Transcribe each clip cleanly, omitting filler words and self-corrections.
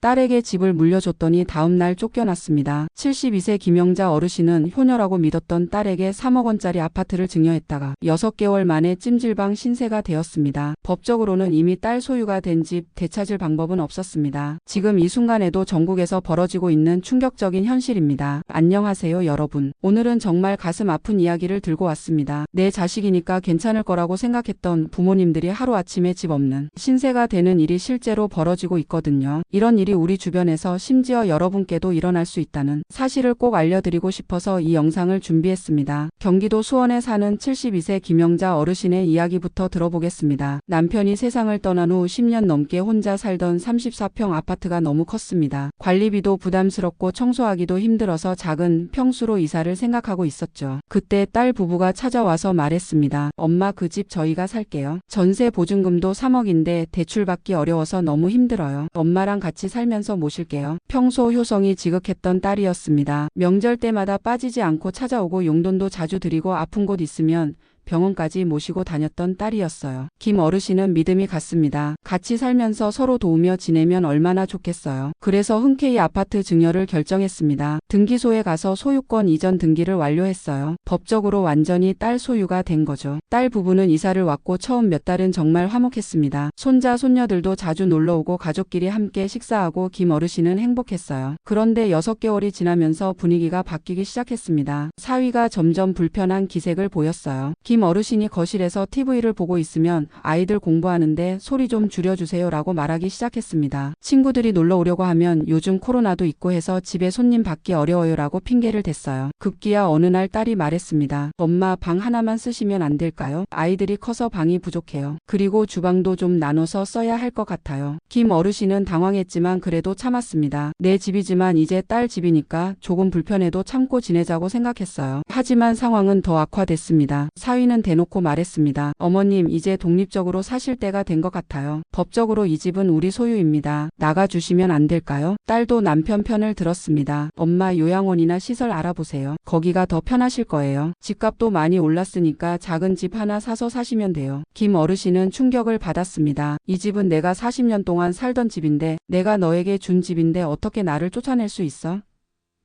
딸에게 집을 물려줬더니 다음날 쫓겨났습니다. 72세 김영자 어르신은 효녀라고 믿었던 딸에게 3억 원짜리 아파트를 증여했다가 6개월 만에 찜질방 신세가 되었습니다. 법적으로는 이미 딸 소유가 된 집 되찾을 방법은 없었습니다. 지금 이 순간에도 전국에서 벌어지고 있는 충격적인 현실입니다. 안녕하세요 여러분. 오늘은 정말 가슴 아픈 이야기를 들고 왔습니다. 내 자식이니까 괜찮을 거라고 생각했던 부모님들이 하루아침에 집 없는 신세가 되는 일이 실제로 벌어지고 있거든요. 이런 일이 우리 주변에서 심지어 여러분께도 일어날 수 있다는 사실을 꼭 알려드리고 싶어서 이 영상을 준비했습니다. 경기도 수원에 사는 72세 김영자 어르신의 이야기부터 들어보겠습니다. 남편이 세상을 떠난 후 10년 넘게 혼자 살던 34평 아파트가 너무 컸습니다. 관리비도 부담스럽고 청소하기도 힘들어서 작은 평수로 이사를 생각하고 있었죠. 그때 딸 부부가 찾아와서 말했습니다. 엄마 그 집 저희가 살게요. 전세 보증금도 3억인데 대출받기 어려워서 너무 힘들어요. 엄마랑 같이 살면서 모실게요. 평소 효성이 지극했던 딸이었습니다. 명절 때마다 빠지지 않고 찾아오고 용돈도 자주 드리고 아픈 곳 있으면 병원까지 모시고 다녔던 딸이었어요. 김 어르신은 믿음이 갔습니다. 같이 살면서 서로 도우며 지내면 얼마나 좋겠어요. 그래서 흔쾌히 아파트 증여를 결정했습니다. 등기소에 가서 소유권 이전 등기를 완료했어요. 법적으로 완전히 딸 소유가 된 거죠. 딸 부부는 이사를 왔고 처음 몇 달은 정말 화목했습니다. 손자 손녀들도 자주 놀러오고 가족끼리 함께 식사하고 김 어르신은 행복했어요. 그런데 6개월이 지나면서 분위기가 바뀌기 시작했습니다. 사위가 점점 불편한 기색을 보였어요. 김 어르신이 거실에서 TV를 보고 있으면 아이들 공부하는데 소리 좀 줄여주세요 라고 말하기 시작했습니다. 친구들이 놀러 오려고 하면 요즘 코로나도 있고 해서 집에 손님 받기 어려워요 라고 핑계를 댔어요. 급기야 어느 날 딸이 말했습니다. 엄마 방 하나만 쓰시면 안 될까요? 아이들이 커서 방이 부족해요. 그리고 주방도 좀 나눠서 써야 할 것 같아요. 김 어르신은 당황했지만 그래도 참았습니다. 내 집이지만 이제 딸 집이니까 조금 불편해도 참고 지내자고 생각했어요. 하지만 상황은 더 악화됐습니다. 사위는 대놓고 말했습니다. 어머님 이제 독립적으로 사실 때가 된 것 같아요. 법적으로 이 집은 우리 소유입니다. 나가주시면 안 될까요? 딸도 남편 편을 들었습니다. 엄마 요양원이나 시설 알아보세요. 거기가 더 편하실 거예요. 집값도 많이 올랐으니까 작은 집 하나 사서 사시면 돼요. 김 어르신은 충격을 받았습니다. 이 집은 내가 40년 동안 살던 집인데 내가 너에게 준 집인데 어떻게 나를 쫓아낼 수 있어?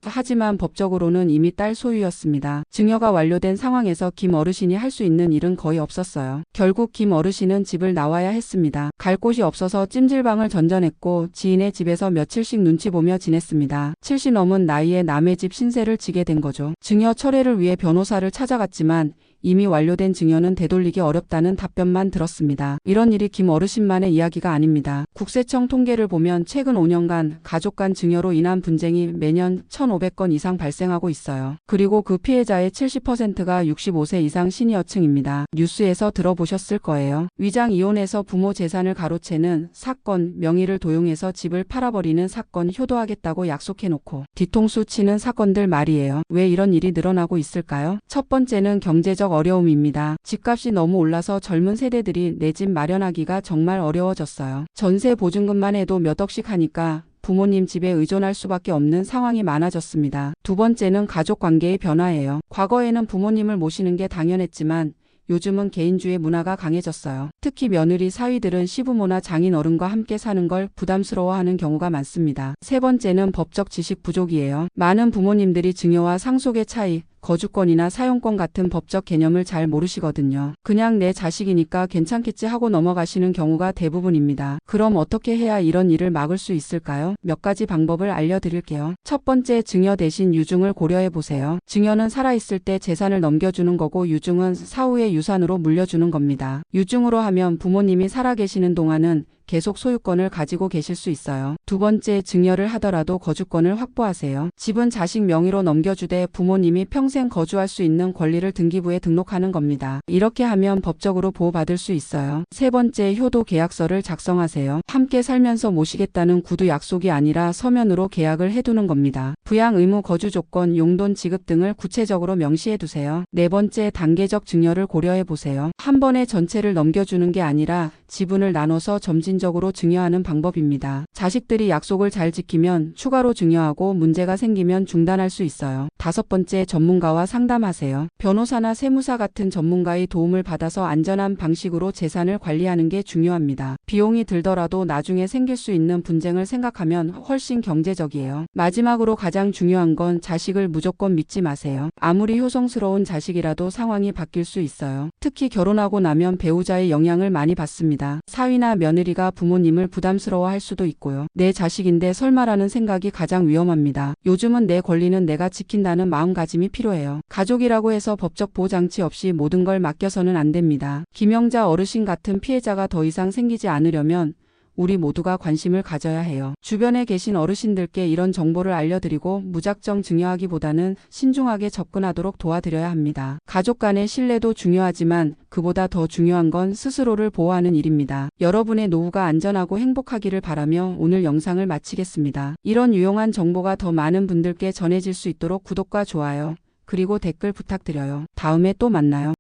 하지만 법적으로는 이미 딸 소유였습니다. 증여가 완료된 상황에서 김 어르신이 할 수 있는 일은 거의 없었어요. 결국 김 어르신은 집을 나와야 했습니다. 갈 곳이 없어서 찜질방을 전전했고 지인의 집에서 며칠씩 눈치 보며 지냈습니다. 70 넘은 나이에 남의 집 신세를 지게 된 거죠. 증여 철회를 위해 변호사를 찾아갔지만 이미 완료된 증여는 되돌리기 어렵다는 답변만 들었습니다. 이런 일이 김 어르신만의 이야기가 아닙니다. 국세청 통계를 보면 최근 5년간 가족 간 증여로 인한 분쟁이 매년 1,500건 이상 발생하고 있어요. 그리고 그 피해자의 70%가 65세 이상 시니어층입니다. 뉴스에서 들어보셨을 거예요. 위장 이혼해서 부모 재산을 가로채는 사건, 명의를 도용해서 집을 팔아버리는 사건 효도하겠다고 약속해놓고 뒤통수 치는 사건들 말이에요. 왜 이런 일이 늘어나고 있을까요? 첫 번째는 경제적 어려움입니다. 집값이 너무 올라서 젊은 세대들이 내 집 마련하기가 정말 어려워졌어요. 전세 보증금만 해도 몇 억씩 하니까 부모님 집에 의존할 수밖에 없는 상황이 많아졌습니다. 두 번째는 가족 관계의 변화예요. 과거에는 부모님을 모시는 게 당연했지만 요즘은 개인주의 문화가 강해졌어요. 특히 며느리 사위들은 시부모나 장인 어른과 함께 사는 걸 부담스러워하는 경우가 많습니다. 세 번째는 법적 지식 부족이에요. 많은 부모님들이 증여와 상속의 차이, 거주권이나 사용권 같은 법적 개념을 잘 모르시거든요. 그냥 내 자식이니까 괜찮겠지 하고 넘어가시는 경우가 대부분입니다. 그럼 어떻게 해야 이런 일을 막을 수 있을까요? 몇 가지 방법을 알려드릴게요. 첫 번째, 증여 대신 유증을 고려해보세요. 증여는 살아있을 때 재산을 넘겨주는 거고 유증은 사후에 유산으로 물려주는 겁니다. 유증으로 하면 부모님이 살아계시는 동안은 계속 소유권을 가지고 계실 수 있어요. 두 번째, 증여를 하더라도 거주권을 확보하세요. 집은 자식 명의로 넘겨주되 부모님이 평생 거주할 수 있는 권리를 등기부에 등록하는 겁니다. 이렇게 하면 법적으로 보호받을 수 있어요. 세 번째, 효도 계약서를 작성하세요. 함께 살면서 모시겠다는 구두 약속이 아니라 서면으로 계약을 해두는 겁니다. 부양 의무, 거주 조건, 용돈 지급 등을 구체적으로 명시해두세요. 네 번째, 단계적 증여를 고려해보세요. 한 번에 전체를 넘겨주는 게 아니라 지분을 나눠서 점진 온라인적으로 증여하는 방법입니다. 자식들이 약속을 잘 지키면 추가로 증여하고 문제가 생기면 중단할 수 있어요. 5번째, 전문가와 상담하세요. 변호사나 세무사 같은 전문가의 도움을 받아서 안전한 방식으로 재산을 관리하는 게 중요합니다. 비용이 들더라도 나중에 생길 수 있는 분쟁을 생각하면 훨씬 경제적이에요. 마지막으로 가장 중요한 건 자식을 무조건 믿지 마세요. 아무리 효성스러운 자식이라도 상황이 바뀔 수 있어요. 특히 결혼하고 나면 배우자의 영향을 많이 받습니다. 사위나 며느리가 부모님을 부담스러워할 수도 있고요. 내 자식인데 설마라는 생각이 가장 위험합니다. 요즘은 내 권리는 내가 지킨다는 마음가짐이 필요해요. 가족이라고 해서 법적 보호장치 없이 모든 걸 맡겨서는 안 됩니다. 김영자 어르신 같은 피해자가 더 이상 생기지 않으려면 우리 모두가 관심을 가져야 해요. 주변에 계신 어르신들께 이런 정보를 알려드리고 무작정 증여하기보다는 신중하게 접근하도록 도와드려야 합니다. 가족 간의 신뢰도 중요하지만 그보다 더 중요한 건 스스로를 보호하는 일입니다. 여러분의 노후가 안전하고 행복하기를 바라며 오늘 영상을 마치겠습니다. 이런 유용한 정보가 더 많은 분들께 전해질 수 있도록 구독과 좋아요, 그리고 댓글 부탁드려요. 다음에 또 만나요.